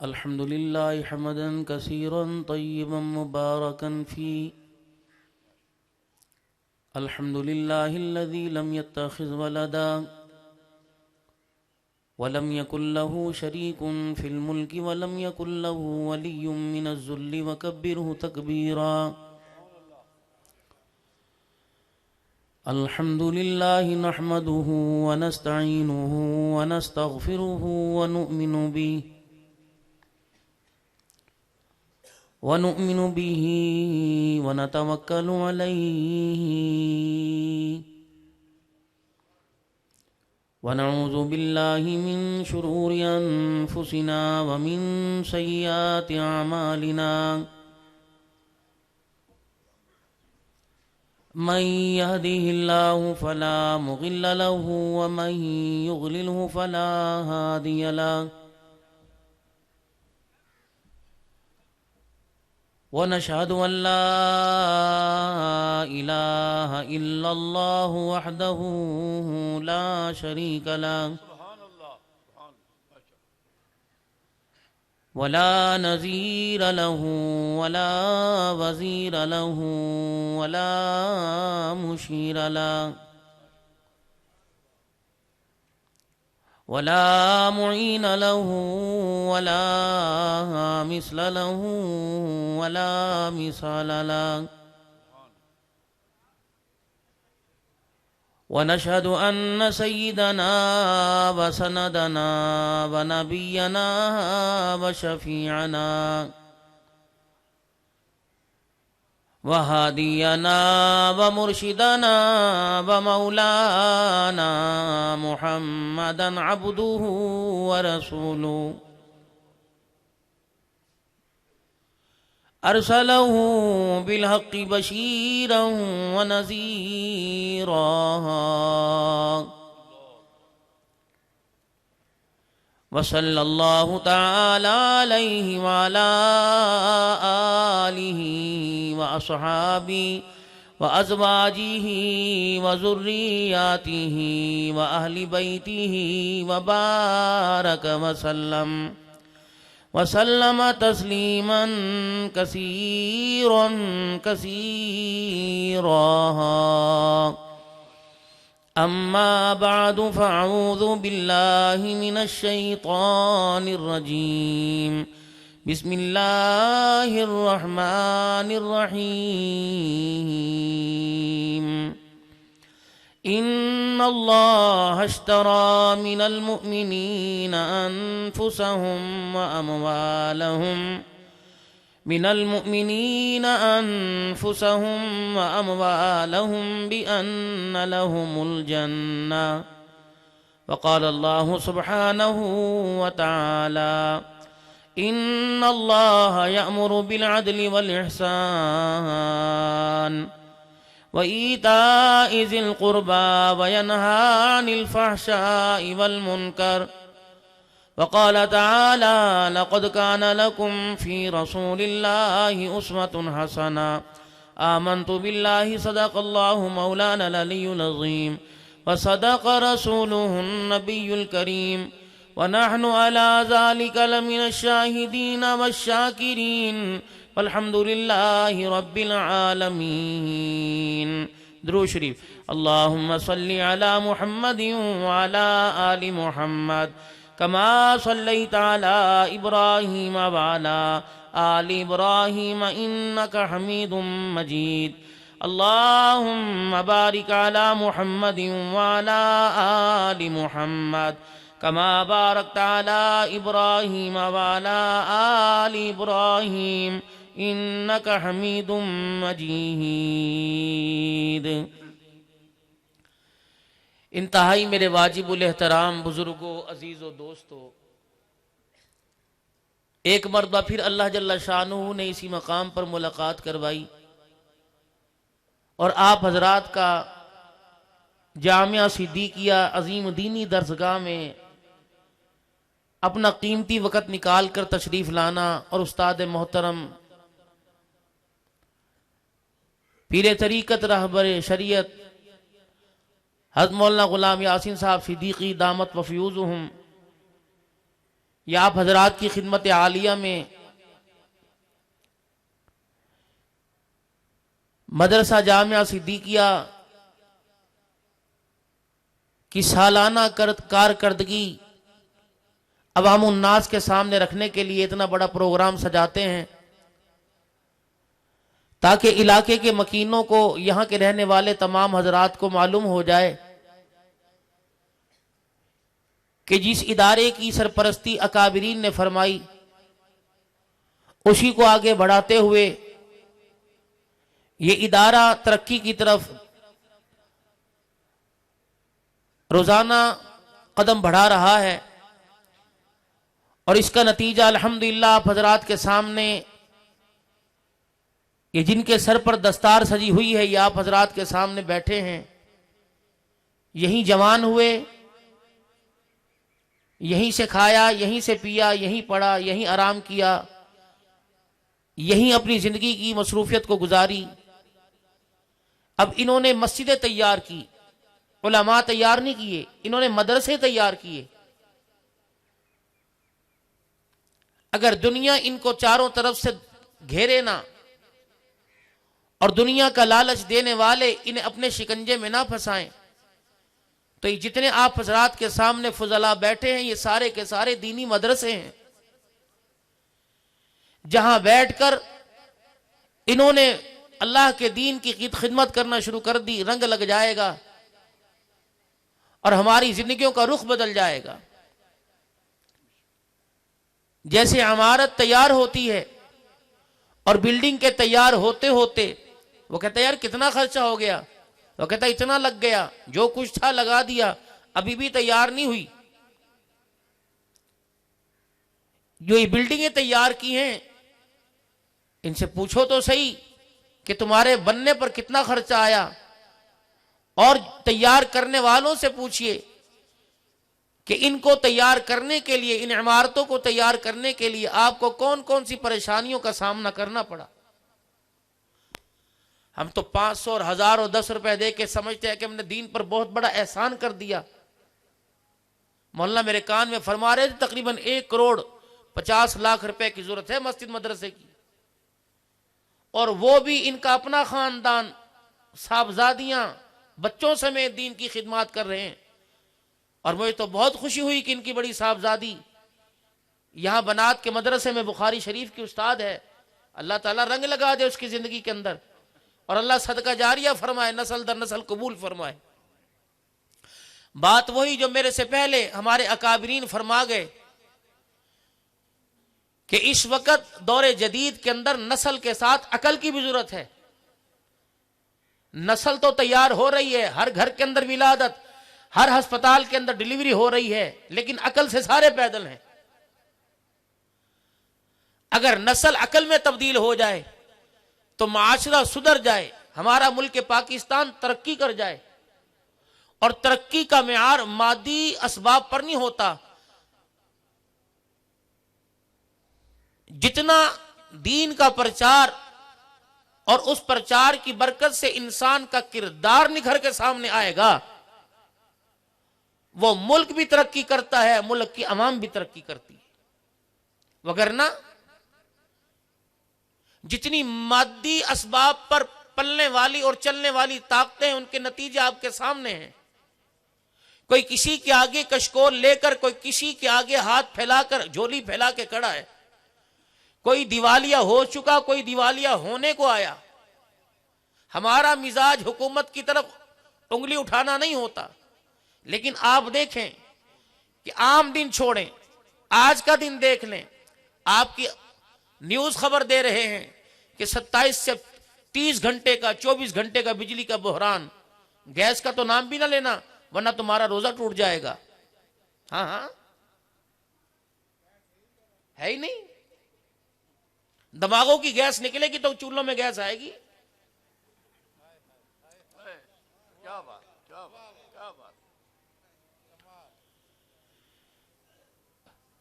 الحمد لله حمدا كثيرا طيبا مباركا فيه. الحمد لله الذي لم يتخذ ولدا ولم يكن له شريك في الملك ولم يكن له ولي من الذل وكبره تكبيرا. الحمد لله نحمده ونستعينه ونستغفره ونؤمن به ونتوكل عليه ونعوذ بالله من شرور أنفسنا ومن سيئات أعمالنا. من يهده الله فلا مضل له ومن يضلله فلا هادي له. ونشهد أن لا إله إلا الله وحده لا شريك له ولا نظير له ولا وزير له ولا مشير له ولا معين له ولا مثل له ولا مثال له. ونشهد أن سيدنا وسندنا ونبينا وشفيعنا وهادينا ومرشدنا ومولانا محمدا عبده ورسوله أرسله بالحق بشيرا ونذيرا وصلى الله تعالى عليه وعلى آله وأصحابه وأزواجه وذرياته وأهل بيته وبارك وسلم تسليما كثيرا كثيرا. أما بعد فأعوذ بالله من الشيطان الرجيم. بسم الله الرحمن الرحيم. إن الله اشترى من المؤمنين أنفسهم وأموالهم بأن لهم الجنة. وقال الله سبحانه وتعالى إن الله يأمر بالعدل والإحسان وإيتاء ذي القربى وينهى عن الفحشاء والمنكر. وقال تعالى لقد كان لكم في رسول الله أسوة حسنة. آمنت بالله صدق الله مولانا العلي العظيم وصدق رسوله النبي الكريم ونحن على ذلك لمن الشاهدين والشاكرين والحمد لله رب العالمين. درود شریف. اللهم صل على محمد وعلى آل محمد كما صليت على إبراهيم وعلى آل إبراهيم إنك حميد مجيد. اللهم بارك على محمد وعلى آل محمد كما باركت على إبراهيم وعلى آل إبراهيم إنك حميد مجيد. انتہائی میرے واجب الاحترام بزرگوں، عزیز و دوستو، ایک مرتبہ پھر اللہ جل شانہ نے اسی مقام پر ملاقات کروائی اور آپ حضرات کا جامعہ صدیقیہ عظیم دینی درسگاہ میں اپنا قیمتی وقت نکال کر تشریف لانا اور استاد محترم پیر طریقت رہبر شریعت حضرت مولانا غلام یاسین صاحب صدیقی دامت وفیوزہم یا آپ حضرات کی خدمت عالیہ میں مدرسہ جامعہ صدیقیہ کی سالانہ کارکردگی عوام الناس کے سامنے رکھنے کے لیے اتنا بڑا پروگرام سجاتے ہیں تاکہ علاقے کے مکینوں کو، یہاں کے رہنے والے تمام حضرات کو معلوم ہو جائے کہ جس ادارے کی سرپرستی اکابرین نے فرمائی اسی کو آگے بڑھاتے ہوئے یہ ادارہ ترقی کی طرف روزانہ قدم بڑھا رہا ہے، اور اس کا نتیجہ الحمدللہ آپ حضرات کے سامنے، یہ جن کے سر پر دستار سجی ہوئی ہے یہ آپ حضرات کے سامنے بیٹھے ہیں، یہیں جوان ہوئے، یہیں سے کھایا، یہیں سے پیا، یہیں پڑھا، یہیں آرام کیا، یہیں اپنی زندگی کی مصروفیت کو گزاری۔ اب انہوں نے مسجدیں تیار کی، علماء تیار نہیں کیے، انہوں نے مدرسے تیار کیے۔ اگر دنیا ان کو چاروں طرف سے گھیرے نہ اور دنیا کا لالچ دینے والے انہیں اپنے شکنجے میں نہ پھنسائیں تو یہ جتنے آپ حضرات کے سامنے فضلاء بیٹھے ہیں یہ سارے کے سارے دینی مدرسے ہیں، جہاں بیٹھ کر انہوں نے اللہ کے دین کی خدمت کرنا شروع کر دی۔ رنگ لگ جائے گا اور ہماری زندگیوں کا رخ بدل جائے گا۔ جیسے عمارت تیار ہوتی ہے اور بلڈنگ کے تیار ہوتے ہوتے وہ کہتا ہے یار کتنا خرچہ ہو گیا، وہ کہتا ہے اتنا لگ گیا، جو کچھ تھا لگا دیا، ابھی بھی تیار نہیں ہوئی۔ جو یہ بلڈنگیں تیار کی ہیں ان سے پوچھو تو صحیح کہ تمہارے بننے پر کتنا خرچہ آیا، اور تیار کرنے والوں سے پوچھئے کہ ان کو تیار کرنے کے لیے، ان عمارتوں کو تیار کرنے کے لیے آپ کو کون کون سی پریشانیوں کا سامنا کرنا پڑا۔ ہم تو 500 اور 1000 اور 10 روپے دے کے سمجھتے ہیں کہ ہم نے دین پر بہت بڑا احسان کر دیا۔ مولانا میرے کان میں فرما رہے تھے تقریباً 1,50,00,000 روپے کی ضرورت ہے مسجد مدرسے کی، اور وہ بھی ان کا اپنا خاندان، صاحبزادیاں، بچوں سمیت دین کی خدمات کر رہے ہیں۔ اور مجھے تو بہت خوشی ہوئی کہ ان کی بڑی صاحبزادی یہاں بنات کے مدرسے میں بخاری شریف کی استاد ہے۔ اللہ تعالیٰ رنگ لگا دے اس کی زندگی کے اندر، اور اللہ صدقہ جاریہ فرمائے، نسل در نسل قبول فرمائے۔ بات وہی جو میرے سے پہلے ہمارے اکابرین فرما گئے کہ اس وقت دور جدید کے اندر نسل کے ساتھ عقل کی بھی ضرورت ہے۔ نسل تو تیار ہو رہی ہے، ہر گھر کے اندر ولادت، ہر ہسپتال کے اندر ڈیلیوری ہو رہی ہے، لیکن عقل سے سارے پیدل ہیں۔ اگر نسل عقل میں تبدیل ہو جائے تو معاشرہ سدھر جائے، ہمارا ملک پاکستان ترقی کر جائے۔ اور ترقی کا معیار مادی اسباب پر نہیں ہوتا، جتنا دین کا پرچار اور اس پرچار کی برکت سے انسان کا کردار نکھر کے سامنے آئے گا، وہ ملک بھی ترقی کرتا ہے، ملک کی عوام بھی ترقی کرتی ہے۔ وگرنہ جتنی مادی اسباب پر پلنے والی اور چلنے والی طاقتیں ہیں ان کے نتیجے آپ کے سامنے ہیں۔ کوئی کسی کے آگے کشکول لے کر، کوئی کسی کے آگے ہاتھ پھیلا کر، جھولی پھیلا کے کھڑا ہے۔ کوئی دیوالیہ ہو چکا، کوئی دیوالیہ ہونے کو آیا۔ ہمارا مزاج حکومت کی طرف انگلی اٹھانا نہیں ہوتا، لیکن آپ دیکھیں کہ عام دن چھوڑیں، آج کا دن دیکھ لیں، آپ کی نیوز خبر دے رہے ہیں کہ 27 سے 30 گھنٹے کا، 24 گھنٹے کا بجلی کا بحران۔ گیس کا تو نام بھی نہ لینا ورنہ تمہارا روزہ ٹوٹ جائے گا۔ ہاں ہاں ہے ہی نہیں، دماغوں کی گیس نکلے گی تو چولہوں میں گیس آئے گی۔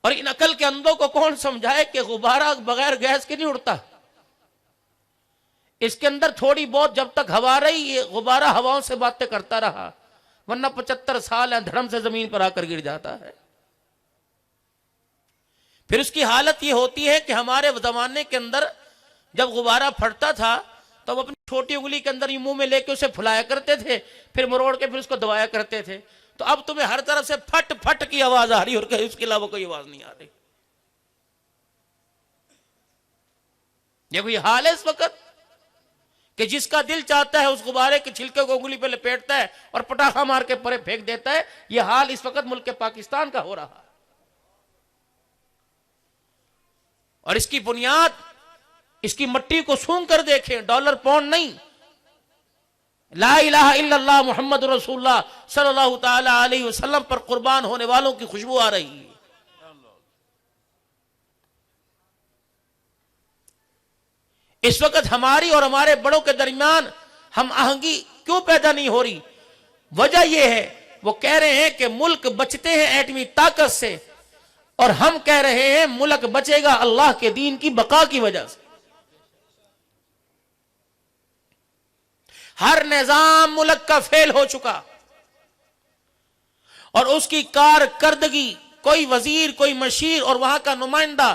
اور ان عقل کے اندھوں کو کون سمجھائے کہ غبارہ بغیر گیس کے نہیں اڑتا۔ اس کے اندر تھوڑی بہت جب تک ہوا رہی، یہ غبارہ ہواؤں سے باتیں کرتا رہا، ورنہ 75 سال دھڑم سے زمین پر آ کر گر جاتا ہے۔ پھر اس کی حالت یہ ہوتی ہے کہ ہمارے زمانے کے اندر جب غبارہ پھٹتا تھا تو ہم اپنی چھوٹی انگلی کے اندر منہ میں لے کے اسے پھلایا کرتے تھے، پھر مروڑ کے پھر اس کو دبایا کرتے تھے. تو اب تمہیں ہر طرف سے پھٹ پھٹ کی آواز آ رہی اور اس کے علاوہ کوئی آواز نہیں آ رہی. یہ کوئی حال ہے اس وقت کہ جس کا دل چاہتا ہے اس غبارے کے چھلکے کو انگلی پہ لپیٹتا ہے اور پٹاخہ مار کے پرے پھینک دیتا ہے. یہ حال اس وقت ملک پاکستان کا ہو رہا ہے. اور اس کی بنیاد، اس کی مٹی کو سونگ کر دیکھیں، ڈالر پاؤنڈ نہیں، لا الہ الا اللہ محمد رسول اللہ صلی اللہ تعالی علیہ وسلم پر قربان ہونے والوں کی خوشبو آ رہی ہے. اس وقت ہماری اور ہمارے بڑوں کے درمیان ہم آہنگی کیوں پیدا نہیں ہو رہی؟ وجہ یہ ہے، وہ کہہ رہے ہیں کہ ملک بچتے ہیں ایٹمی طاقت سے، اور ہم کہہ رہے ہیں ملک بچے گا اللہ کے دین کی بقا کی وجہ سے. ہر نظام ملک کا فیل ہو چکا اور اس کی کارکردگی، کوئی وزیر، کوئی مشیر اور وہاں کا نمائندہ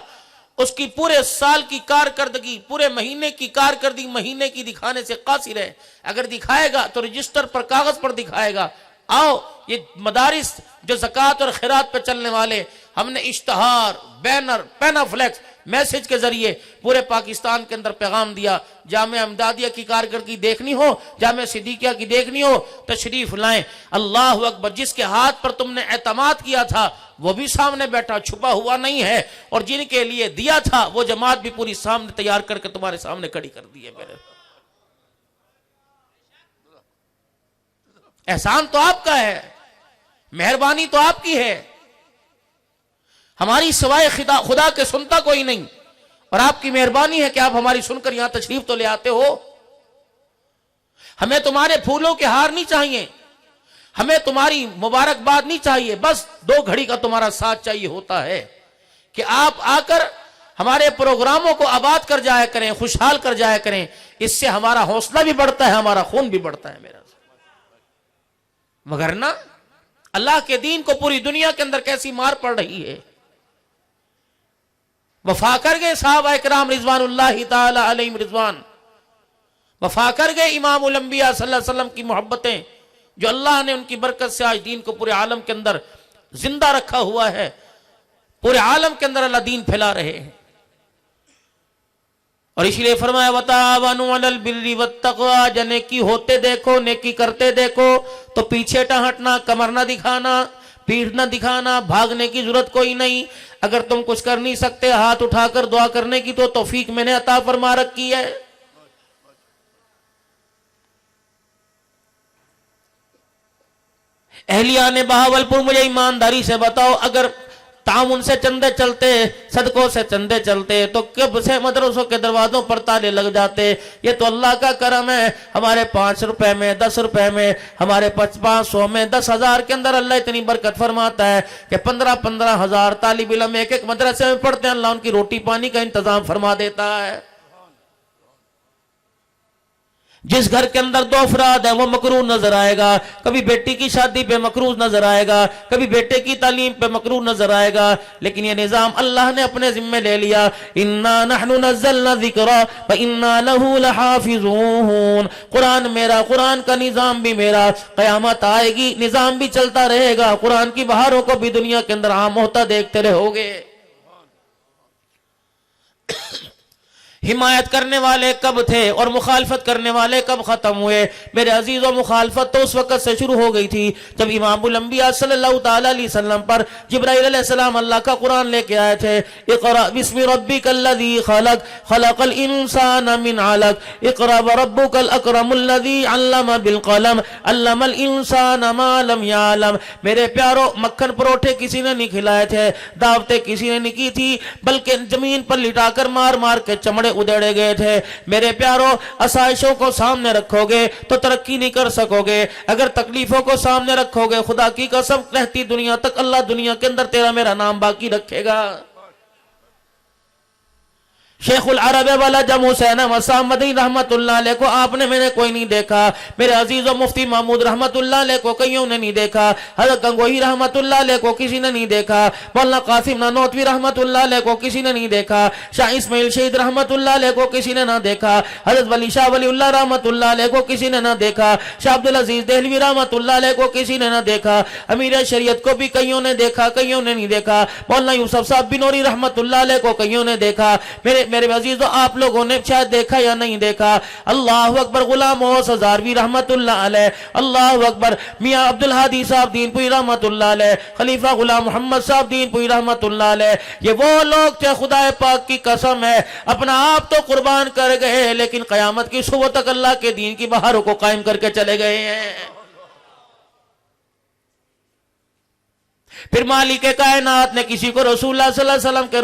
اس کی پورے سال کی کارکردگی، پورے مہینے کی کارکردگی مہینے کی دکھانے سے قاصر ہے. اگر دکھائے گا تو رجسٹر پر، کاغذ پر دکھائے گا. آؤ یہ مدارس جو زکوٰۃ اور خیرات پہ چلنے والے، ہم نے اشتہار، بینر، پینا فلیکس، میسج کے ذریعے پورے پاکستان کے اندر پیغام دیا. جامعہ امدادیہ کی کارکردگی دیکھنی ہو، جامعہ صدیقیہ کی دیکھنی ہو، تشریف لائیں. اللہ اکبر. جس کے ہاتھ پر تم نے اعتماد کیا تھا وہ بھی سامنے بیٹھا، چھپا ہوا نہیں ہے، اور جن کے لیے دیا تھا وہ جماعت بھی پوری سامنے تیار کر کے تمہارے سامنے کھڑی کر دی ہے. میرے احسان تو آپ کا ہے، مہربانی تو آپ کی ہے. ہماری سوائے خدا کے سنتا کوئی نہیں، اور آپ کی مہربانی ہے کہ آپ ہماری سن کر یہاں تشریف تو لے آتے ہو. ہمیں تمہارے پھولوں کے ہار نہیں چاہیے، ہمیں تمہاری مبارکباد نہیں چاہیے، بس 2 گھڑی کا تمہارا ساتھ چاہیے ہوتا ہے کہ آپ آ کر ہمارے پروگراموں کو آباد کر جایا کریں، خوشحال کر جایا کریں. اس سے ہمارا حوصلہ بھی بڑھتا ہے، ہمارا خون بھی بڑھتا ہے. میرا وگرنہ اللہ کے دین کو پوری دنیا کے اندر کیسی مار پڑ رہی ہے. وفا کر گئے صحابہ اکرام رضوان اللہ تعالی علیہم رضوان، وفا کر گئے امام الانبیاء صلی اللہ علیہ وسلم کی محبتیں، جو اللہ نے ان کی برکت سے آج دین کو پورے عالم کے اندر زندہ رکھا ہوا ہے. پورے عالم کے اندر اللہ دین پھیلا رہے ہیں. اور اس لیے فرمایا وَتَعَاوَنُوا عَلَى الْبِرِّ وَالتَّقْوَىٰ. جو نیکی ہوتے دیکھو، نیکی کرتے دیکھو تو پیچھے نہ ہٹنا، کمر نہ دکھانا، پیٹھ نہ دکھانا، بھاگنے کی ضرورت کوئی نہیں. اگر تم کچھ کر نہیں سکتے ہاتھ اٹھا کر دعا کرنے کی تو توفیق میں نے عطا فرما رکھی ہے. اہلیان بہاولپور مجھے ایمانداری سے بتاؤ، اگر تعاون سے چندے چلتے، صدقوں سے چندے چلتے تو کب سے مدرسوں کے دروازوں پر تالے لگ جاتے. یہ تو اللہ کا کرم ہے. ہمارے 5 روپے میں، 10 روپے میں، ہمارے 500 میں، 10,000 کے اندر اللہ اتنی برکت فرماتا ہے کہ 15,000 طالب علم ایک مدرسے میں پڑھتے ہیں. اللہ ان کی روٹی پانی کا انتظام فرما دیتا ہے. جس گھر کے اندر 2 افراد ہیں وہ مکروہ نظر آئے گا. کبھی بیٹی کی شادی پہ مکروہ نظر آئے گا، کبھی بیٹے کی تعلیم پہ مکروہ نظر آئے گا. لیکن یہ نظام اللہ نے اپنے ذمہ لے لیا. اِنَّا نَحْنُ نَزَّلْنَا الذِّكْرَ وَإِنَّا لَهُ لَحَافِظُونَ. قرآن میرا، قرآن کا نظام بھی میرا. قیامت آئے گی نظام بھی چلتا رہے گا. قرآن کی بہاروں کو بھی دنیا کے اندر عام ہوتا دیکھتے رہو گے. حمایت کرنے والے کب تھے اور مخالفت کرنے والے کب ختم ہوئے؟ میرے عزیزوں، مخالفت تو اس وقت سے شروع ہو گئی تھی جب امام الانبیاء صلی اللہ تعالی علیہ وسلم پر جبرائیل علیہ السلام اللہ کا قرآن لے کے آئے تھے. اقرأ بسم ربک الذی خلق خلق الانسان من علق اقرأ وربک الاکرم الذی علم بالقلم علم الانسان ما لم يعلم. میرے پیارو، مکھن پروٹھے کسی نے نہیں کھلائے تھے، دعوتیں کسی نے نہیں کی تھی، بلکہ زمین پر لٹا کر مار مار کے چمڑے ادھیڑے گئے تھے. میرے پیارو، آسائشوں کو سامنے رکھو گے تو ترقی نہیں کر سکو گے. اگر تکلیفوں کو سامنے رکھو گے، خدا کی قسم رہتی دنیا تک اللہ دنیا کے اندر تیرا میرا نام باقی رکھے گا. شیخ العرب والا جم حسین مسام مدنی رحمت اللہ علیہ کو آپ نے میں نے کوئی نہیں دیکھا، میرے عزیز و مفتی محمود رحمت اللہ علیہ کو کئیوں نے نہیں دیکھا، حضرت گنگوہی رحمت اللہ علیہ کو کسی نے نہیں دیکھا، مولانا قاسم نانوتوی رحمت اللہ علیہ کو کسی نے نہیں دیکھا، شاہ اسماعیل شہید رحمت اللہ علیہ کو کسی نے نہ دیکھا، حضرت ولی شاہ ولی اللہ رحمت اللہ علیہ کو کسی نے نہ دیکھا، شاہ عبدالعزیز دہلوی رحمت اللہ علیہ کو کسی نے نہ دیکھا، امیر شریعت کو بھی کئیوں نے دیکھا، کئیوں نے نہیں دیکھا، مولانا یوسف صاحب بنوری رحمت اللہ علیہ کو کئیوں نے دیکھا، میرے عزیزو آپ لوگوں نے شاید دیکھا یا نہیں دیکھا۔ اللہ اکبر غلام موس ہزاروی رحمت اللہ علیہ، اللہ اکبر میاں عبدالہادی صاحب دین پوری رحمت اللہ علیہ، خلیفہ غلام محمد صاحب دین پوری رحمت اللہ علیہ، یہ وہ لوگ تھے خدا پاک کی قسم ہے اپنا آپ تو قربان کر گئے لیکن قیامت کی صبح تک اللہ کے دین کی بہاروں کو قائم کر کے چلے گئے ہیں۔ پھر مالک کائنات نے کسی کو رسول اللہ صلی اللہ علیہ وسلم کے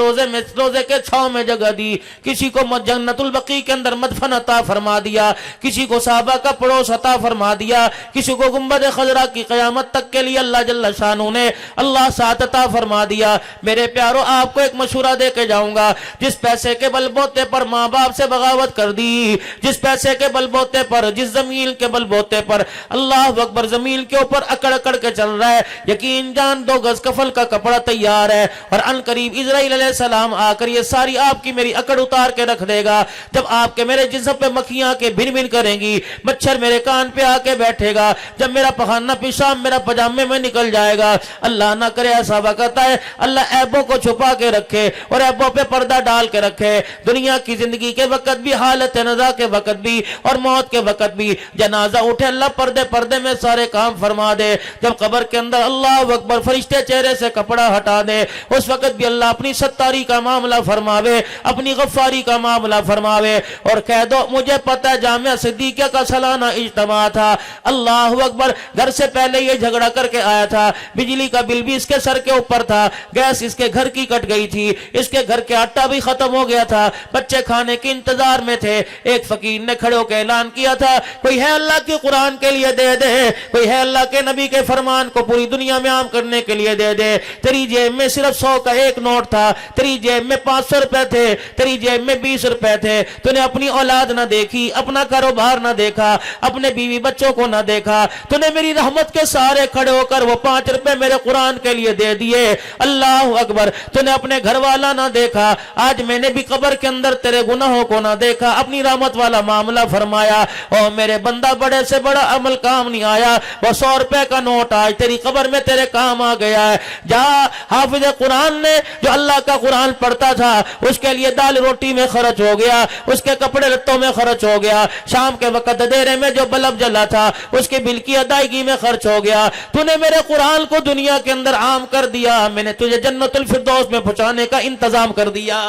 روزے کے چھاؤں میں جگہ دی، کسی کو جنت البقیع کے اندر مدفن عطا فرما دیا، کسی کو صحابہ کا پڑوس عطا فرما دیا، کسی کو گنبد خضرا کی قیامت تک کے لیے اللہ جل شانہ نے اللہ ساتھ عطا فرما دیا۔ میرے پیارو آپ کو ایک مشورہ دے کے جاؤں گا، جس پیسے کے بل بوتے پر ماں باپ سے بغاوت کر دی، جس پیسے کے بل بوتے پر، جس زمین کے بل بوتے پر اللہ اکبر زمین کے اوپر اکڑ اکڑ کے چل رہا ہے، یقین جان دو گز کفل کا کپڑا تیار ہے اور ان قریب اسرائیل علیہ السلام آ کر یہ ساری آپ کی میری اکڑ اتار کے رکھ دے گا۔ جب آپ کے میرے جسم پہ مکھیاں کے بھن بھن کریں گی، مچھر میرے کان پہ آ کے بیٹھے گا، جب میرا پخانہ پیشاب میرا پجامے میں نکل جائے گا، اللہ نہ کرے ایسا وقت آئے اللہ عیبوں کو چھپا کے رکھے اور عیبوں پہ پردہ ڈال کے رکھے، دنیا کی زندگی کے وقت بھی، حالت نزا کے وقت بھی اور موت کے وقت بھی جنازہ اٹھے اللہ پردے میں سارے کام فرما دے، جب قبر کے اندر اللہ اکبر فرشتے چہرے سے کپڑا ہٹا دے اس وقت بھی اللہ اپنی ستاری کا معاملہ فرماوے، اپنی غفاری کا معاملہ فرماوے اور کہہ دو مجھے پتہ ہے جامعہ صدیقیہ کا سالانہ اجتماع تھا، اللہ اکبر گھر سے پہلے یہ جھگڑا کر کے آیا تھا، بجلی کا بل بھی اس کے سر کے اوپر تھا، گیس اس کے گھر کی کٹ گئی تھی، اس کے گھر کے آٹا بھی ختم ہو گیا تھا، بچے کھانے کے انتظار میں تھے، ایک فقیر نے کھڑے ہو کے اعلان کیا تھا کوئی ہے اللہ کے قرآن کے لیے دے دے، کوئی ہے اللہ کے نبی کے فرمان کو پوری دنیا میں عام کرنے کے لیے دے دے، تیری جیب میں صرف 100 کا ایک نوٹ تھا، تیری جیب میں 500 روپے تھے، تیری جیب میں 20 روپے تھے، تو نے اپنی اولاد نہ دیکھی، اپنا کاروبار نہ دیکھا، اپنے بیوی بچوں کو نہ دیکھا، تو نے میری رحمت کے سارے کھڑے ہو کر وہ 5 روپے میرے قرآن کے لیے دے دیے، اللہ اکبر، تو نے اپنے گھر والا نہ دیکھا، آج میں نے بھی قبر کے اندر تیرے گناہوں کو نہ دیکھا، اپنی رحمت والا معاملہ فرمایا، اور میرے بندہ بڑے سے بڑا عمل کام نہیں آیا، وہ 100 روپے کا نوٹ آج تیری قبر میں تیرے کام آ گیا ہے، جہاں حافظ قرآن نے جو اللہ کا قرآن پڑھتا تھا اس کے لیے دال روٹی میں خرچ ہو گیا، اس کے کپڑے لتوں میں خرچ ہو گیا، شام کے وقت اندھیرے میں جو بلب جلا تھا اس کے بل کی ادائیگی میں خرچ ہو گیا، تو نے میرے قرآن کو دنیا کے اندر عام کر دیا، میں نے تجھے جنت الفردوس میں پہنچانے کا انتظام کر دیا۔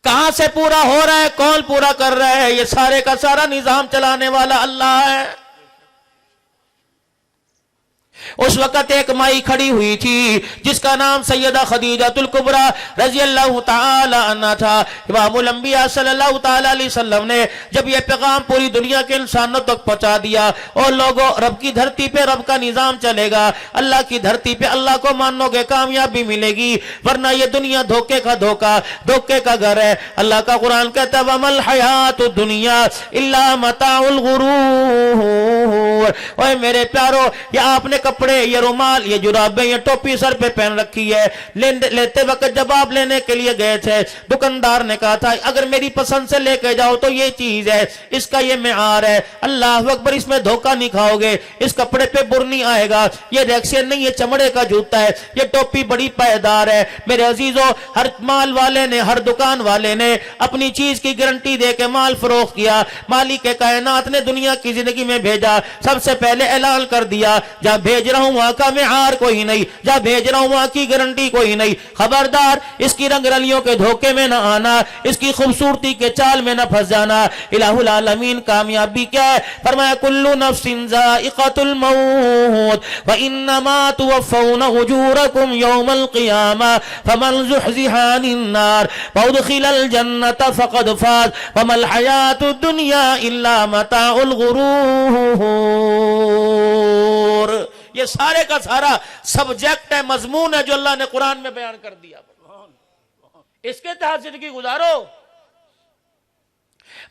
کہاں سے پورا ہو رہا ہے، کون پورا کر رہا ہے؟ یہ سارے کا سارا نظام چلانے والا اللہ ہے۔ اس وقت ایک مائی کھڑی ہوئی تھی جس کا نام سیدہ خدیجہ الکبریٰ رضی اللہ تعالی عنہ تھا، امام الانبیاء صلی اللہ تعالی علیہ وسلم نے جب یہ پیغام پوری دنیا کے انسانوں تک پہنچا دیا اور لوگوں رب کی دھرتی پہ رب کا نظام چلے گا، اللہ کی دھرتی پہ اللہ کو مانو گے کامیابی ملے گی، ورنہ یہ دنیا دھوکے کا دھوکے کا گھر ہے۔ اللہ کا قرآن کہتا ہے وَمَا الْحَيَاةُ الدُّنْيَا إِلَّا مَتَاعُ الْغُرُورِ، اوے میرے پیارو، یہ آپ نے کپڑے، یہ رومال، یہ جرابیں، یہ ٹوپی سر پہ پہن رکھی ہے، لیتے وقت جب آپ لینے کے لیے گئے تھے دکاندار نے کہا تھا اگر میری پسند سے لے کے جاؤ تو یہ چیز ہے، اس کا یہ معیار ہے، اللہ اکبر، اس میں دھوکہ نہیں کھاؤ گے، اس کپڑے پہ بر نہیں آئے گا، یہ ریکسین نہیں، یہ چمڑے کا جوتا ہے، یہ ٹوپی بڑی پائیدار ہے۔ میرے عزیزو، ہر مال والے نے، ہر دکان والے نے اپنی چیز کی گارنٹی دے کے مال فروخت کیا، مالک کائنات نے دنیا کی زندگی میں بھیجا، سب سے پہلے اعلان کر دیا جہاں بھیج رہا ہوں وہاں کا معیار کوئی نہیں، جہاں بھیج رہا ہوں وہاں کی گارنٹی کوئی نہیں، خبردار اس کی رنگ رلیوں کے دھوکے میں نہ آنا، اس کی خوبصورتی کے چال میں نہ پھنس جانا۔ الہ العالمین کامیابی کیا ہے؟ فرمایا کل نفس ذائقۃ الموت وانما توفون اجورکم یوم القیامہ فمن زحزح عن النار وادخل الجنۃ فقد فاز وما الحیاۃ الدنیا الا متاع الغرور۔ یہ سارے کا سارا سبجیکٹ ہے، مضمون ہے جو اللہ نے قرآن میں بیان کر دیا، اس کے تحت زندگی گزارو۔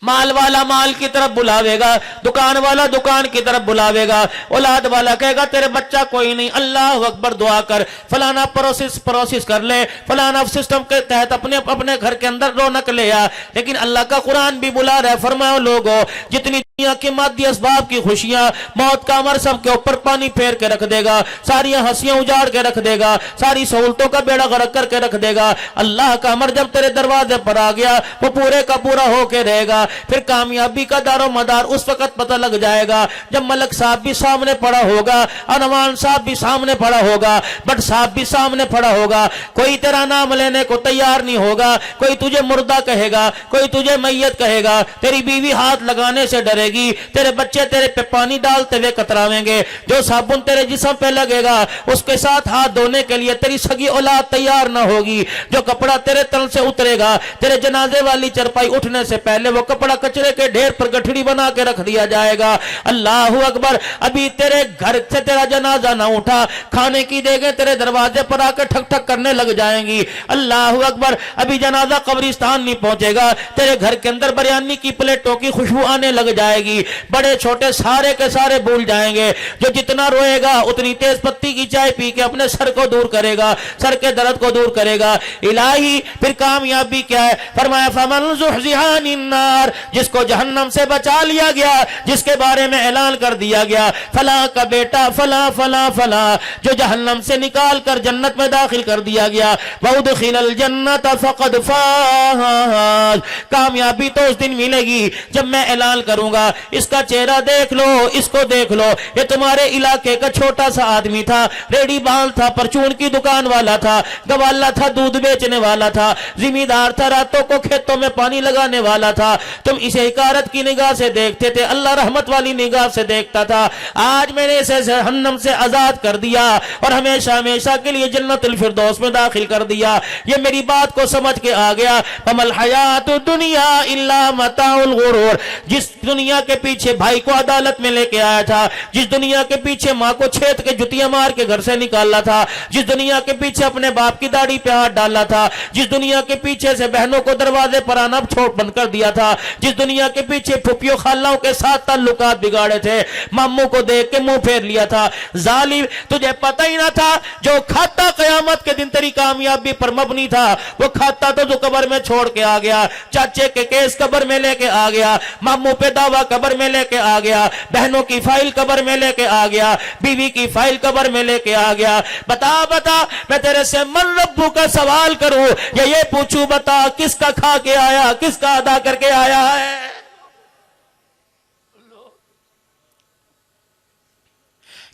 مال والا مال کی طرف بلاوے گا، دکان والا دکان کی طرف بلاوے گا، اولاد والا کہے گا تیرے بچہ کوئی نہیں، اللہ اکبر دعا کر، فلانا پروسیس کر لے، فلانا سسٹم کے تحت اپنے گھر کے اندر رونق لے آ۔ لیکن اللہ کا قرآن بھی بلا رہا ہے، فرماؤ لوگو جتنی دنیا کی مادی اسباب کی خوشیاں، موت کا امر سب کے اوپر پانی پھیر کے رکھ دے گا، ساری ہنسیاں اجاڑ کے رکھ دے گا، ساری سہولتوں کا بیڑا غرق کر کے رکھ دے گا، اللہ کا امر جب تیرے دروازے پر آ گیا وہ پورے کا پورا ہو کے رہے گا۔ پھر کامیابی کا دار و مدار اس وقت پتہ لگ جائے گا جب ملک صاحب بھی سامنے پڑا ہوگا، انوان صاحب بھی سامنے پڑا ہوگا، بٹ صاحب بھی سامنے پڑا ہوگا، کوئی تیرا نام لینے کو تیار نہیں ہوگا، کوئی تجھے مردہ کہے گا، کوئی تجھے میت کہے گا، تیری بیوی ہاتھ لگانے سے ڈرے گی، تیرے بچے تیرے پہ پانی ڈالتے ہوئے کتراویں گے، جو صابن تیرے جسم پہ لگے گا اس کے ساتھ ہاتھ دھونے کے لیے تیری سگی اولاد تیار نہ ہوگی، جو کپڑا تیرے تن سے اترے گا تیرے جنازے والی چرپائی اٹھنے سے پہلے وہ کپڑا کچرے کے ڈھیر پر گٹھڑی بنا کے رکھ دیا جائے گا۔ اللہ اکبر، ابھی تیرے گھر سے تیرا جنازہ نہ اٹھا، کھانے کی دیگیں تیرے دروازے پر آ کے ٹھک ٹھک کرنے لگ جائیں گی۔ اللہ اکبر، ابھی جنازہ قبرستان نہیں پہنچے گا، تیرے گھر کے اندر بریانی کی پلیٹوں کی خوشبو آنے لگ جائے گی، بڑے چھوٹے سارے کے سارے بھول جائیں گے، جو جتنا روئے گا اتنی تیز پتی کی چائے پی کے اپنے سر کو دور کرے گا، سر کے درد کو دور کرے گا۔ الہی پھر کامیابی کیا ہے؟ فرمایا فمن زحزح عن النار، جس کو جہنم سے بچا لیا گیا، جس کے بارے میں اعلان کر دیا گیا فلاں کا بیٹا فلاں فلاں فلاں، جو جہنم سے نکال کر جنت میں داخل کر دیا گیا، وادخل الجنت فقد فاز، کامیابی تو اس دن ملے گی جب میں اعلان کروں گا اس کا چہرہ دیکھ لو، اس کو دیکھ لو، یہ تمہارے علاقے کا چھوٹا سا آدمی تھا، ریڑی بال تھا، پرچون کی دکان والا تھا، گوالا تھا، دودھ بیچنے والا تھا، زمیندار تھا، راتوں کو کھیتوں میں پانی لگانے والا تھا، تم اسے حقارت کی نگاہ سے دیکھتے تھے، اللہ رحمت والی نگاہ سے دیکھتا تھا، آج میں نے اسے جہنم سے آزاد کر دیا اور ہمیشہ ہمیشہ کے لیے جنت الفردوس میں داخل کر دیا۔ یہ میری بات کو سمجھ کے آ گیا، فَمَا الْحَيَاةُ الدُّنْيَا إِلَّا مَتَاعُ الْغُرُورِ، جس دنیا کے پیچھے بھائی کو عدالت میں لے کے آیا تھا، جس دنیا کے پیچھے ماں کو چھید کے جتیاں مار کے گھر سے نکالا تھا، جس دنیا کے پیچھے اپنے باپ کی داڑھی پہ ہاتھ ڈالا تھا، جس دنیا کے پیچھے سے بہنوں کو دروازے پر آنا چھوڑ بند کر دیا تھا، جس دنیا کے پیچھے پھپھیوں خالوں کے ساتھ تعلقات بگاڑے تھے، ماموں کو دیکھ کے منہ پھیر لیا تھا، ظالم تجھے پتہ ہی نہ تھا جو کھاتا قیامت کے دن تیری کامیابی پر مبنی تھا، وہ کھاتا تو جو قبر میں چھوڑ کے آ گیا، چاچے کے کیس قبر میں لے کے آ گیا، ماموں پہ دعویٰ قبر میں لے کے آ گیا، بہنوں کی فائل قبر میں لے کے آ گیا، بیوی کی فائل قبر میں لے کے آ گیا۔ بتا میں تیرے سے من ربو کا سوال کروں یا یہ پوچھوں، بتا کس کا کھا کے آیا، کس کا ادا کر کے آیا ہے؟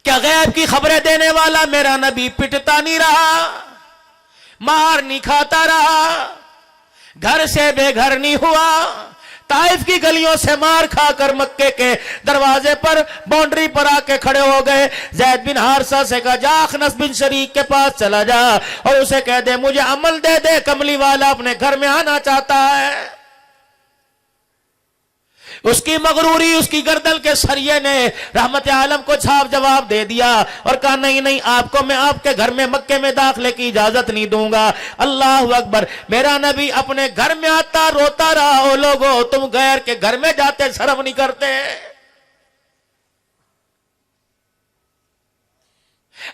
کیا غیب کی خبریں دینے والا میرا نبی پٹتا نہیں رہا، مار نہیں کھاتا رہا، گھر سے بے گھر نہیں ہوا، طائف کی گلیوں سے مار کھا کر مکے کے دروازے پر باؤنڈری پر آ کے کھڑے ہو گئے؟ زید بن حارثہ سے کہا جا اخنس بن شریک کے پاس چلا جا اور اسے کہہ دے مجھے عمل دے دے، کملی والا اپنے گھر میں آنا چاہتا ہے۔ اس کی مغروری، اس کی گردن کے سریے نے رحمت عالم کو چھاپ جواب دے دیا اور کہا نہیں نہیں، آپ کو میں آپ کے گھر میں مکے میں داخلے کی اجازت نہیں دوں گا۔ اللہ اکبر، میرا نبی اپنے گھر میں آتا روتا رہا، او لوگو تم غیر کے گھر میں جاتے شرم نہیں کرتے؟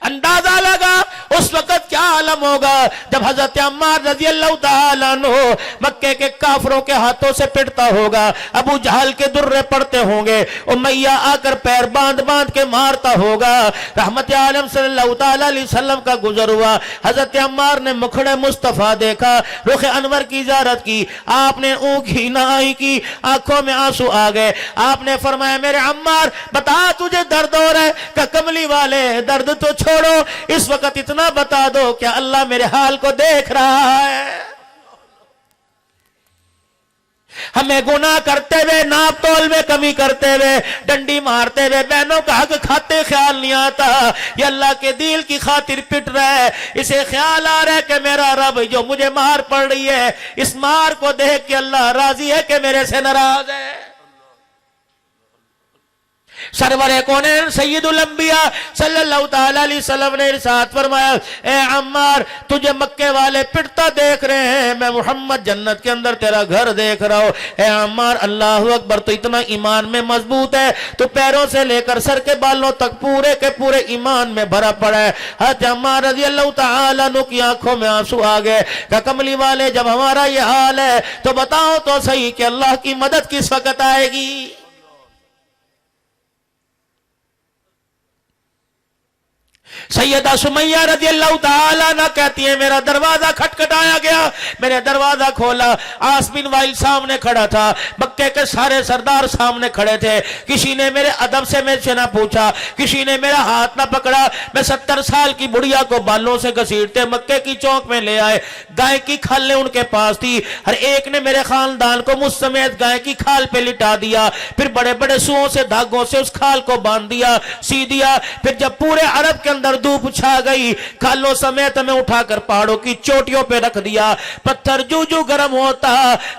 اندازہ لگا اس وقت کیا عالم ہوگا جب حضرت عمار رضی اللہ تعالیٰ عنہ مکے کے کافروں کے ہاتھوں سے پٹتا ہوگا، ابو جہل کے درے پڑتے ہوں گے، امیہ آ کر پیر باندھ باندھ کے مارتا ہوگا۔ رحمت عالم صلی اللہ تعالیٰ علیہ وسلم کا گزر ہوا، حضرت عمار نے مکھڑے مصطفیٰ دیکھا، رخ انور کی زیارت کی، آپ نے اونکھی نائی کی، آنکھوں میں آنسو آ گئے، آپ نے فرمایا میرے عمار بتا تجھے درد ہو رہا ہے؟ کہ کملی والے درد تو چھوڑو، اس وقت اتنا بتا دو کیا اللہ میرے حال کو دیکھ رہا ہے؟ ہمیں گناہ کرتے ہوئے، ناپ تول میں کمی کرتے ہوئے، ڈنڈی مارتے ہوئے، بہنوں کا حق کھاتے خیال نہیں آتا، یہ اللہ کے دل کی خاطر پٹ رہا ہے، اسے خیال آ رہا ہے کہ میرا رب جو مجھے مار پڑ رہی ہے، اس مار کو دیکھ کے اللہ راضی ہے کہ میرے سے ناراض ہے۔ سرور کونین سید الانبیاء صلی اللہ تعالیٰ علیہ وسلم نے ارشاد فرمایا اے عمار تجھے مکے والے پٹتا دیکھ رہے ہیں، میں محمد جنت کے اندر تیرا گھر دیکھ رہا ہوں۔ اے عمار اللہ اکبر، تو اتنا ایمان میں مضبوط ہے تو پیروں سے لے کر سر کے بالوں تک پورے کے پورے ایمان میں بھرا پڑا ہے۔ حضرت عمار رضی اللہ تعالیٰ عنہ کی آنکھوں میں آنسو آ گئے کہ کملی والے جب ہمارا یہ حال ہے تو بتاؤ تو صحیح کہ اللہ کی مدد کس وقت آئے گی۔ سیدہ سمیہ رضی اللہ تعالیٰ عنہ کہتی ہیں میرا دروازہ کھٹکھٹایا گیا، میں نے دروازہ کھولا، عاص بن وائل سامنے کھڑا تھا، مکے کے سارے سردار سامنے کھڑے تھے، کسی نے میرے ادب سے میرے سے نہ پوچھا، کسی نے میرا ہاتھ نہ پکڑا، میں 70 سال کی بڑھیا کو بالوں سے گھسیٹتے مکے کی چوک میں لے آئے، گائے کی کھالیں ان کے پاس تھی، ہر ایک نے میرے خاندان کو مجھ سمیت گائے کی کھال پہ لٹا دیا، پھر بڑے بڑے سوؤں سے دھاگوں سے اس کھال کو باندھ دیا، سی دیا، پھر جب پورے عرب کے اندر دھوپ چھا گئی کھالوں سمیت میں اٹھا کر پہاڑوں کی چوٹیوں پہ رکھ دیا، پتھر جو جو گرم ہوتا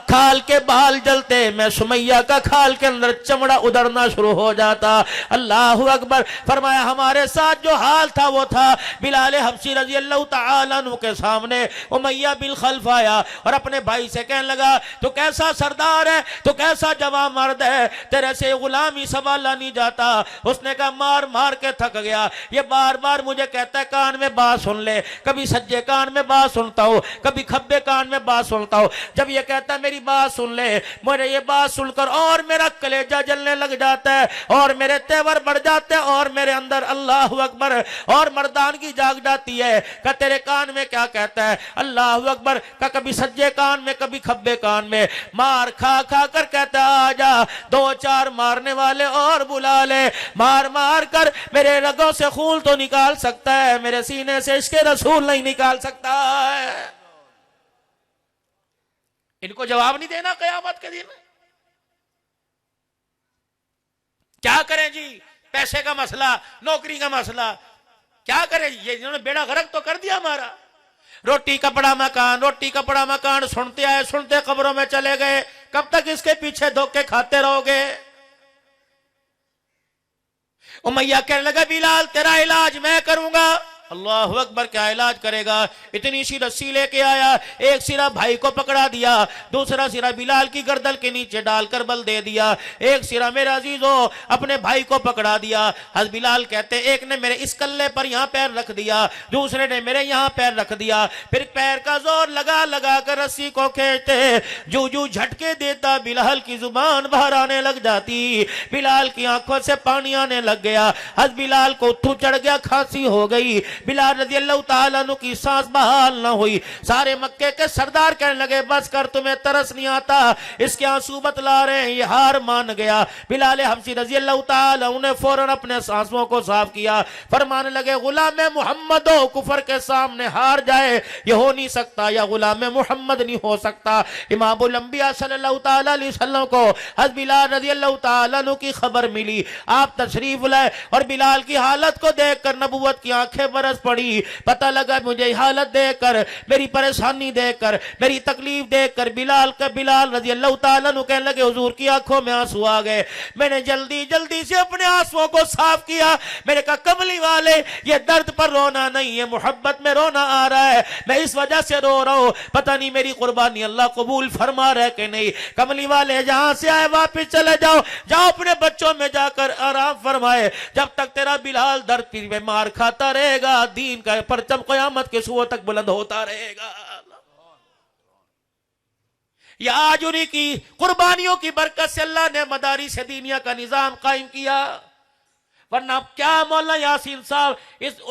کھال کے بال جلتے، میں سمیہ کا کھال کے اندر چمڑا ادھرنا شروع ہو جاتا۔ اللہ اکبر، فرمایا ہمارے ساتھ جو حال تھا وہ تھا۔ بلال حبشی رضی اللہ تعالیٰ عنہ کے سامنے امیہ بن خلف آیا اور اپنے بھائی سے کہنے لگا تو کیسا سردار ہے، تو کیسا جوان مرد ہے، تیرے سے غلامی سنبھالا نہیں جاتا۔ اس نے کہا مار مار کے تھک گیا، یہ بار بار مجھے کہتا ہے کان میں بات سن لے، کبھی سجے کان میں بات سنتا ہوں، کبھی کھبے کان میں بات سنتا ہوں، جب یہ کہتا ہے میری بات سن لے، مجھے یہ بات سن کر اور میرا کلیجہ جلنے لگ جاتا ہے اور میرے تیور بڑھ جاتے ہیں اور میرے اندر اللہ اکبر اور مردانگی جاگ جاتی ہے کہ تیرے کان میں کیا کہتا ہے، اللہ اکبر، کہ کبھی سجے کان میں کبھی کھبے کان میں، مار کھا کھا کر کہتا ہے آجا 2-4 مارنے والے اور بلا لے، مار مار کر میرے رگوں سے خون تو نکال سکتا ہے، میرے سینے سے عشق رسول نہیں نکال سکتا ہے۔ ان کو جواب نہیں دینا قیامت کے دن؟ کیا کریں جی، پیسے کا مسئلہ، نوکری کا مسئلہ، کیا کریں جی، یہ انہوں نے بیڑا غرق تو کر دیا ہمارا۔ روٹی کپڑا مکان، روٹی کپڑا مکان سنتے آئے، سنتے قبروں میں چلے گئے، کب تک اس کے پیچھے دھوکے کھاتے رہو گے؟ امیہ کہنے لگا بلال تیرا علاج میں کروں گا۔ اللہ اکبر، کیا علاج کرے گا؟ اتنی سی رسی لے کے آیا، ایک سرا بھائی کو پکڑا دیا، دوسرا سرا بلال کی گردن کے نیچے ڈال کر بل دے دیا، ایک سرا میرے عزیزو اپنے بھائی کو پکڑا دیا۔ حضرت بلال کہتے ایک نے میرے اس کلے پر یہاں پیر رکھ دیا، دوسرے نے میرے یہاں پیر رکھ دیا، پھر پیر کا زور لگا لگا کر رسی کو کھینچتے، جو جو جھٹکے دیتا بلال کی زبان باہر آنے لگ جاتی، بلال کی آنکھوں سے پانی آنے لگ گیا، حضرت بلال کو اتھو چڑھ گیا، کھانسی ہو گئی، بلال رضی اللہ تعالیٰ عنہ کی سانس بحال نہ ہوئی۔ سارے مکے کے سردار کہنے لگے بس کر، تمہیں ترس نہیں آتا، اس کے آنسو بتلا رہے ہیں، یہ ہار مان گیا۔ بلال حبشی رضی اللہ تعالیٰ عنہ نے فوراً اپنے آنسوؤں کو صاف کیا، فرمانے لگے غلام محمد ہو کفر کے سامنے ہار جائے یہ ہو نہیں سکتا، یا غلام محمد نہیں ہو سکتا۔ امام الانبیاء صلی اللہ تعالیٰ علیہ وسلم کو حضرت بلال رضی اللہ تعالیٰ عنہ کی خبر ملی، آپ تشریف لائے اور بلال کی حالت کو دیکھ کر نبوت کی آنکھیں برس پڑی، پتہ لگا مجھے حالت دیکھ کر، میری پریشانی دیکھ کر، میری تکلیف دیکھ کر بلال رضی اللہ تعالیٰ عنہ کہنے لگے حضور کی آنکھوں میں آنسو آ گئے۔ میں نے جلدی جلدی سے اپنے آنسوؤں کو صاف کیا، میں نے کہا کملی والے یہ درد پر رونا نہیں، یہ محبت میں رونا آ رہا ہے، میں اس وجہ سے رو رہا ہوں، پتہ نہیں میری قربانی اللہ قبول فرما رہا ہے کہ نہیں۔ کملی والے جہاں سے آئے واپس چلے جاؤ، جاؤ اپنے بچوں میں جا کر آرام فرمائے، جب تک تیرا بلال درد پیر میں مار کھاتا رہے گا دین کا پرچم قیامت کے صبح تک بلند ہوتا رہے گا۔ یہ آج انہی کی قربانیوں کی برکت سے اللہ نے مدارس دینیہ کا نظام قائم کیا، ورنہ کیا مولانا یاسین صاحب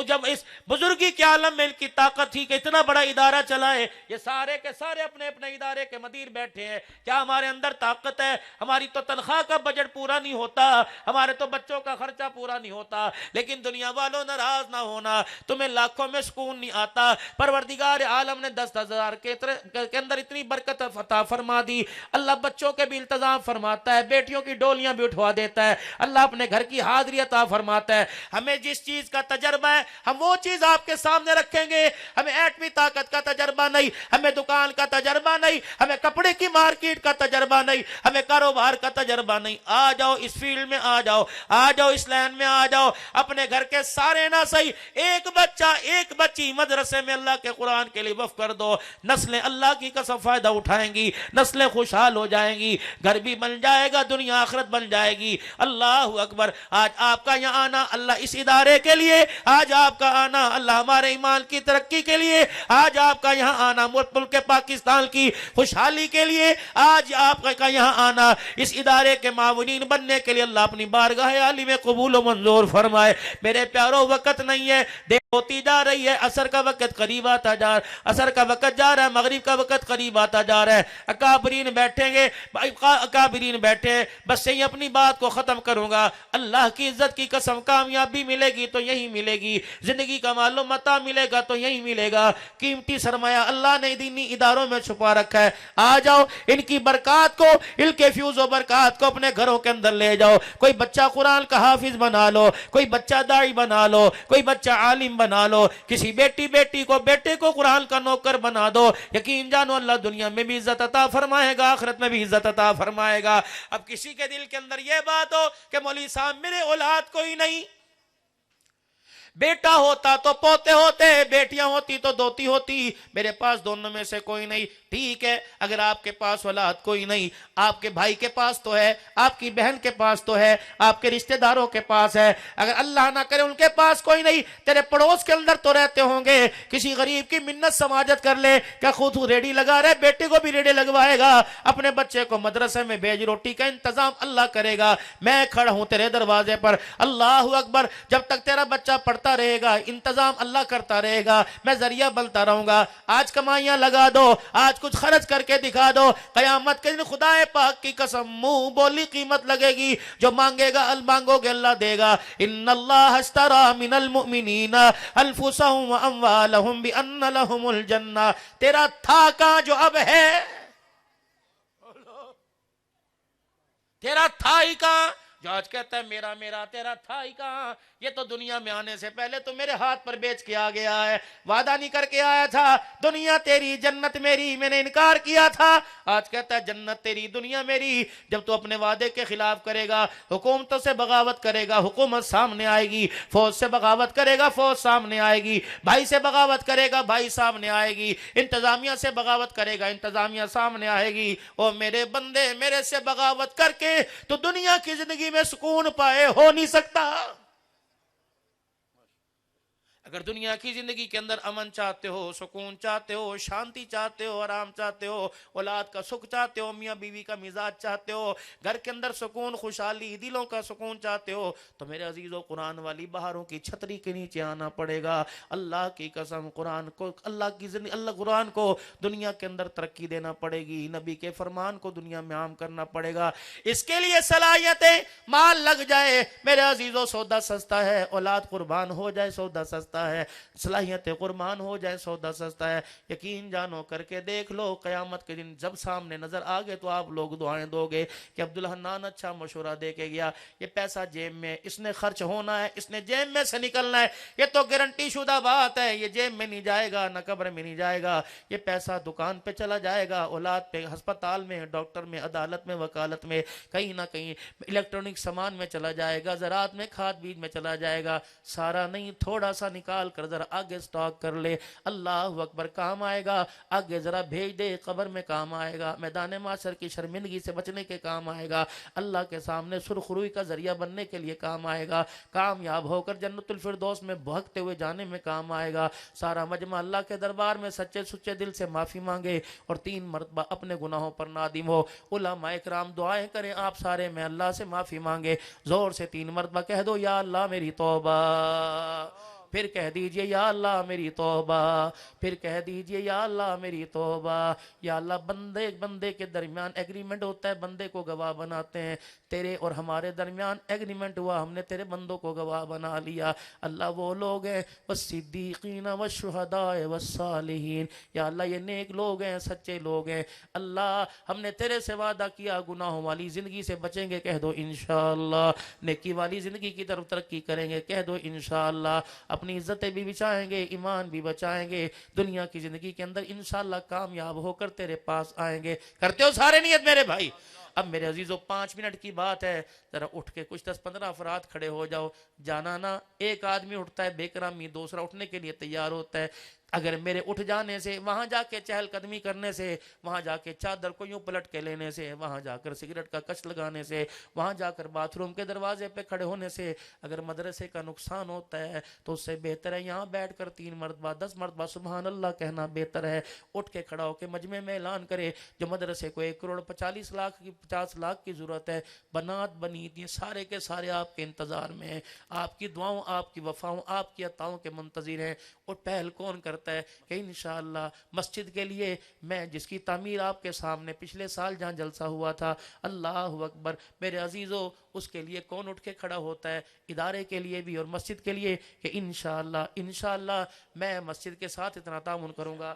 جب اس بزرگی کے عالم میں ان کی طاقت تھی کہ اتنا بڑا ادارہ چلائے، یہ سارے کے سارے اپنے اپنے ادارے کے مدیر بیٹھے ہیں، کیا ہمارے اندر طاقت ہے؟ ہماری تو تنخواہ کا بجٹ پورا نہیں ہوتا، ہمارے تو بچوں کا خرچہ پورا نہیں ہوتا، لیکن دنیا والوں ناراض نہ ہونا، تمہیں لاکھوں میں سکون نہیں آتا، پروردگار عالم نے 10,000 کے اندر اتنی برکت عطا فرما دی، اللہ بچوں کے بھی التزام فرماتا ہے، بیٹیوں کی ڈولیاں بھی اٹھوا دیتا ہے، اللہ اپنے گھر کی حاضری عطا فرماتا ہے ہمیں جس چیز کا تجربہ ہے ہم وہ چیز آپ کے سامنے رکھیں گے. ہمیں ایٹمی طاقت کا تجربہ نہیں, ہمیں دکان کا تجربہ نہیں, ہمیں کپڑے کی مارکیٹ کا تجربہ نہیں, ہمیں کاروبار کا تجربہ نہیں. آ جاؤ اس فیلڈ میں, آ جاؤ اس لائن میں آ جاؤ. اپنے گھر کے سارے نہ صحیح ایک بچہ ایک بچی مدرسے میں اللہ کے قرآن کے لیے وقف کر دو, نسلیں اللہ کی قسم فائدہ اٹھائیں گی, نسلیں خوشحال ہو جائیں گی, گھر بھی بن جائے گا, دنیا آخرت بن جائے گی. اللہ اکبر. آج آپ کا یہاں آنا اللہ اس ادارے کے لیے, آج آپ کا آنا اللہ ہمارے ایمان کی ترقی کے لیے, آج آپ کا یہاں آنا ملک پاکستان کی خوشحالی کے لیے, آج آپ کا یہاں آنا اس ادارے کے معاونین بننے کے لیے اللہ اپنی بارگاہ عالی میں قبول و منظور فرمائے. میرے پیاروں وقت نہیں ہے, دیر ہوتی جا رہی ہے, عصر کا وقت قریب آتا جا رہا ہے, عصر کا وقت جا رہا ہے, مغرب کا وقت قریب آتا جا رہا ہے. اکابرین بیٹھیں گے, اکابرین بیٹھے, بس یہی اپنی بات کو ختم کروں گا. اللہ کی عزت کی قسم کامیابی ملے گی تو یہی ملے گی, زندگی کا مال و متاع ملے گا تو یہی ملے گا. قیمتی سرمایہ اللہ نے دینی اداروں میں چھپا رکھا ہے. آ جاؤ ان کی برکات کو, ان کے فیوز و برکات کو اپنے گھروں کے اندر لے جاؤ. کوئی بچہ قرآن کا حافظ بنا لو, کوئی بچہ داعی بنا لو, کوئی بچہ عالم بنا لو, کسی بیٹے کو قرآن کا نوکر بنا دو. یقین جانو اللہ دنیا میں بھی عزت عطا فرمائے گا, آخرت میں بھی عزت عطا فرمائے گا. اب کسی کے دل کے اندر یہ بات ہو کہ مولوی صاحب میرے اولاد کوئی نہیں, بیٹا ہوتا تو پوتے ہوتے, بیٹیاں ہوتی تو دوتی ہوتی, میرے پاس دونوں میں سے کوئی نہیں. ٹھیک ہے, اگر آپ کے پاس اولاد کوئی نہیں, آپ کے بھائی کے پاس تو ہے, آپ کی بہن کے پاس تو ہے, آپ کے رشتہ داروں کے پاس ہے, اگر اللہ نہ کرے ان کے پاس کوئی نہیں, تیرے پڑوس کے اندر تو رہتے ہوں گے. کسی غریب کی منت سماجت کر لے, کیا خود ریڈی لگا رہے, بیٹے کو بھی ریڈی لگوائے گا, اپنے بچے کو مدرسے میں بھیج, روٹی کا انتظام اللہ کرے گا. میں کھڑا ہوں تیرے دروازے پر, اللہ اکبر. جب تک تیرا بچہ پڑھتا رہے گا انتظام اللہ کرتا رہے گا, میں ذریعہ بنتا رہوں گا. آج کمائیاں لگا دو, آج کچھ خرچ کر کے دکھا دو, قیامت کے دن خدا پاک کی قسم منہ بولی قیمت لگے گی. جو مانگے گا مانگو گے اللہ دے گا. ان اللہ اشترى من المؤمنین انفسهم واموالهم بان لهم الجنہ. تیرا تھا کہاں جو اب ہے, تیرا تھا ہی کہاں جو آج کہتا ہے میرا میرا, تیرا تھا ہی کہاں. یہ تو دنیا میں آنے سے پہلے تو میرے ہاتھ پر بیچ کے آ گیا ہے, وعدہ نہیں کر کے آیا تھا دنیا تیری جنت میری, میں نے انکار کیا تھا. آج کہتا ہے جنت تیری دنیا میری. جب تو اپنے وعدے کے خلاف کرے گا, حکومتوں سے بغاوت کرے گا, حکومت سامنے آئے گی, فوج سے بغاوت کرے گا, فوج سامنے آئے گی, بھائی سے بغاوت کرے گا, بھائی سامنے آئے گی, انتظامیہ سے بغاوت کرے گا, انتظامیہ سامنے آئے گی. او میرے بندے, میرے سے بغاوت کر کے تو دنیا کی زندگی میں سکون پائے ہو نہیں سکتا. اگر دنیا کی زندگی کے اندر امن چاہتے ہو, سکون چاہتے ہو, شانتی چاہتے ہو, آرام چاہتے ہو, اولاد کا سکھ چاہتے ہو, میاں بیوی کا مزاج چاہتے ہو, گھر کے اندر سکون, خوشحالی, دلوں کا سکون چاہتے ہو, تو میرے عزیزو قرآن والی بہاروں کی چھتری کے نیچے آنا پڑے گا. اللہ کی قسم قرآن کو, اللہ کی زندگی, اللہ قرآن کو دنیا کے اندر ترقی دینا پڑے گی, نبی کے فرمان کو دنیا میں عام کرنا پڑے گا. اس کے لیے صلاحیتیں, مال لگ جائے میرے عزیزو, سودا سستا ہے, اولاد قربان ہو جائے سودا سستا ہے, صلاحیت قربان ہو جائے سودا سستا ہے. یقین جانو کر کے دیکھ لو, قیامت کے دن جب سامنے نظر آگے تو آپ لوگ دعائیں دو گے کہ عبدالحنان اچھا مشورہ دے کے گیا, یہ پیسہ جیب میں, اس نے خرچ ہونا ہے, اس نے جیب میں سے نکلنا ہے, یہ تو گارنٹی شدہ بات ہے, یہ جیب میں نہیں جائے گا, نہ قبر میں نہیں جائے گا, یہ پیسہ دکان پہ چلا جائے گا, اولاد پہ, ہسپتال میں, ڈاکٹر میں, عدالت میں, وکالت میں, کہیں نہ کہیں الیکٹرانک سامان میں چلا جائے گا, زراعت میں, کھاد بیج میں چلا جائے گا. سارا نہیں, تھوڑا سا نکال کر ذرا آگے سٹاک کر لے, اللہ اکبر, کام آئے گا. آگے ذرا بھیج دے, قبر میں کام آئے گا, میدان معاشر کی شرمندگی سے بچنے کے کام آئے گا, اللہ کے سامنے سرخروئی کا ذریعہ بننے کے لیے کام آئے گا, کامیاب ہو کر جنت الفردوس میں بہکتے ہوئے جانے میں کام آئے گا. سارا مجمع اللہ کے دربار میں سچے سچے دل سے معافی مانگے اور 3 مرتبہ اپنے گناہوں پر نادم ہو. علماء اکرام دعائیں کریں, آپ سارے میں اللہ سے معافی مانگے, زور سے 3 مرتبہ کہہ دو, یا اللہ میری توبہ, پھر کہہ دیجئے یا اللہ میری توبہ، پھر کہہ دیجئے یا اللہ میری توبہ۔ یا اللہ بندے کے درمیان ایگریمنٹ ہوتا ہے، بندے کو گواہ بناتے ہیں، تیرے اور ہمارے درمیان ایگریمنٹ ہوا، ہم نے تیرے بندوں کو گواہ بنا لیا۔ اللہ وہ لوگ ہیں والصدیقین والشہداء والصالحین، یا اللہ یہ نیک لوگ ہیں، سچے لوگ ہیں۔ اللہ ہم نے تیرے سے وعدہ کیا گناہوں والی زندگی سے بچیں گے، کہہ دو انشاءاللہ۔ نیکی والی زندگی کی طرف ترقی کریں گے، کہہ دو انشاءاللہ۔ اپنی عزتیں بھی بچائیں گے، ایمان بھی بچائیں گے، دنیا کی زندگی کے اندر انشاءاللہ کامیاب ہو کر تیرے پاس آئیں گے۔ کرتے ہو سارے نیت میرے بھائی؟ اب میرے عزیزو 5 منٹ کی بات ہے، ذرا اٹھ کے کچھ 10-15 افراد کھڑے ہو جاؤ۔ جانا نا، ایک آدمی اٹھتا ہے بے کرامی، دوسرا اٹھنے کے لیے تیار ہوتا ہے۔ اگر میرے اٹھ جانے سے، وہاں جا کے چہل قدمی کرنے سے، وہاں جا کے چادر کو یوں پلٹ کے لینے سے، وہاں جا کر سگریٹ کا کچ لگانے سے، وہاں جا کر باتھ روم کے دروازے پہ کھڑے ہونے سے اگر مدرسے کا نقصان ہوتا ہے تو اس سے بہتر ہے یہاں بیٹھ کر 3 مرتبہ 10 مرتبہ سبحان اللہ کہنا بہتر ہے۔ اٹھ کے کھڑا ہو کے مجمع میں اعلان کرے، جو مدرسے کو 1 کروڑ 50 لاکھ کی ضرورت ہے، بنات بنیت یہ سارے کے سارے آپ کے انتظار میں ہیں، آپ کی دعاؤں، آپ کی وفاؤں، آپ کی عطاؤں کے منتظر ہیں۔ اور پہل کون کرتا ہے کہ انشاءاللہ مسجد کے لیے میں جس کی تعمیر آپ کے سامنے پچھلے سال جہاں جلسہ ہوا تھا، اللہ اکبر میرے عزیزو، اس کے لیے کون اٹھ کے کھڑا ہوتا ہے؟ ادارے کے لیے بھی اور مسجد کے لیے کہ انشاءاللہ میں مسجد کے ساتھ اتنا تعاون کروں گا۔